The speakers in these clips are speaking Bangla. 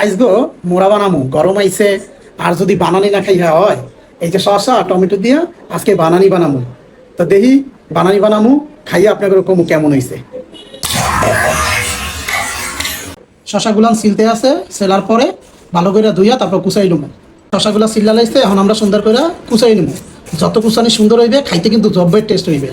আইসগো মোড়া বানামু গরম আইছে। আর যদি বানানি না খাইয়া হয়, এই যে শসা টমেটো দিয়া আজকে বানানি বানামু। তো দেখি বানানি বানামু, খাইয়া আপনাদের কমু কেমন হইছে। শশাগুলান সিলতে আছে, সেলার পরে ভালো করে ধুইয়া তারপর কুচাই নেবো। শশাগুলা সিল্লা লাইছে, এখন আমরা সুন্দর করে কুচাই নেবো। যত কুচানি সুন্দর হইবে, খাইতে কিন্তু জব্বের টেস্ট হইবে।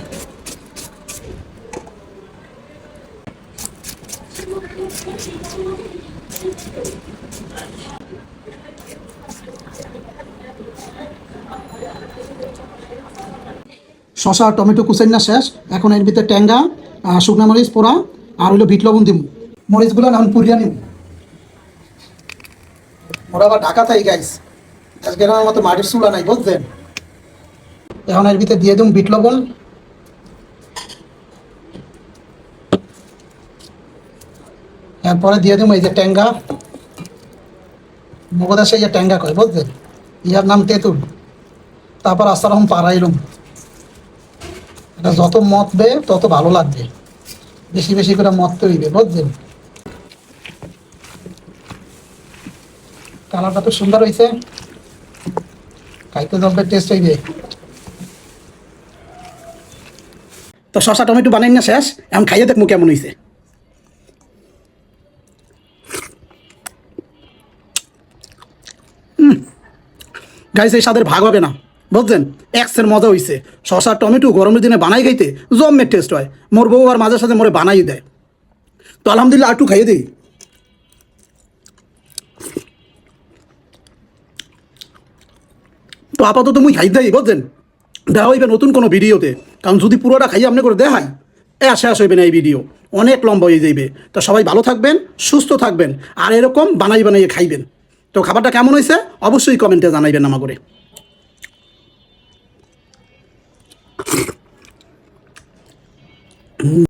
শসা টমেটো কুচাই না শেষ, এখন এর ভিতরে ট্যাঙ্গা, শুকনা মরিচ পোড়া আর হইলো বিট লবণ দিব। মরিচগুলো এখন পুড়িয়া নিব। ওরা আবার ঢাকা থাই গাইস, আজকে আমার মতো মাটির চুলা নাই বুঝছেন। এখন এর ভিতরে দিয়ে দিম বিট লবণ, এরপরে দিয়ে দিম এই যে ট্যাঙ্গা। মগদাসে এই যে ট্যাঙ্গা কয় বুঝছেন, ইয়ার নাম তেঁতুল। তারপর আস্তে রকম পাড়াইলুম। এটা যত মতবে তত ভালো লাগবে, বেশি বেশি করে মততে হইবে বুঝছেন। কালারটা তো সুন্দর হয়েছে, খাইতে জব্বের টেস্ট হইবে। তো শসা টমেটো বানাই না শেষ, এখন খাইয়ে দেখবো কেমন হয়েছে। গাইছে এই স্বাদের ভাগ হবে না বুঝছেন, এক্সের মজা হইছে। শসা টমেটো গরমের দিনে বানাই খাইতে জম্মের টেস্ট হয়। মোর বউ আর মাঝে সাথে মোরে বানাই দেয়। তো আলহামদুলিল্লাহ একটু খাইয়ে দিই। তো আপাতত মুই খাই দেই বুঝছেন, দেখা হইবে নতুন কোনো ভিডিওতে। কারণ যদি পুরোটা খাইয়ে আপনি করে দেখাই, শেষ হইবে না এই ভিডিও, অনেক লম্বা হয়ে যাইবে। তো সবাই ভালো থাকবেন, সুস্থ থাকবেন, আর এরকম বানাই বানাইয়ে খাইবেন। তো খাবারটা কেমন হয়েছে অবশ্যই কমেন্টে জানাইবেন আমা করে।